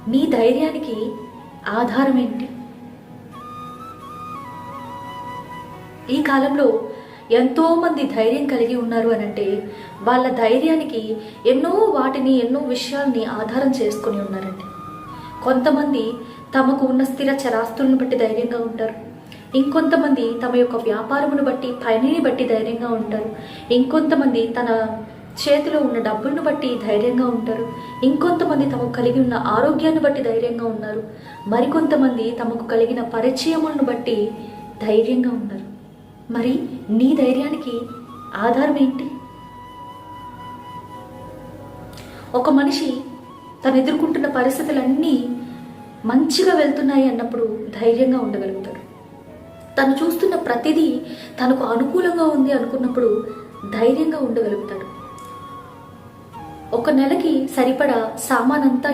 నీ ధైర్యానికి ఆధారం ఏంటి? ఈ కాలంలో ఎంతోమంది ధైర్యం కలిగి ఉన్నారు అనంటే వాళ్ళ ధైర్యానికి ఎన్నో విషయాల్ని ఆధారం చేసుకొని ఉన్నారండి. కొంతమంది తమకు ఉన్న స్థిర చరాస్తులను బట్టి ధైర్యంగా ఉంటారు. ఇంకొంతమంది తమ యొక్క వ్యాపారమును బట్టి, పనిని బట్టి ధైర్యంగా ఉంటారు. ఇంకొంతమంది తన చేతిలో ఉన్న డబ్బులను బట్టి ధైర్యంగా ఉంటారు. ఇంకొంతమంది తమకు కలిగి ఉన్న ఆరోగ్యాన్ని బట్టి ధైర్యంగా ఉన్నారు. మరికొంతమంది తమకు కలిగిన పరిచయములను బట్టి ధైర్యంగా ఉన్నారు. మరి నీ ధైర్యానికి ఆధారం ఏంటి? ఒక మనిషి తను ఎదుర్కొంటున్న పరిస్థితులన్నీ మంచిగా వెళ్తున్నాయి అన్నప్పుడు ధైర్యంగా ఉండగలుగుతాడు. తను చూస్తున్న ప్రతిదీ తనకు అనుకూలంగా ఉంది అనుకున్నప్పుడు ధైర్యంగా ఉండగలుగుతాడు. ఒక నెలకి సరిపడా సామానంతా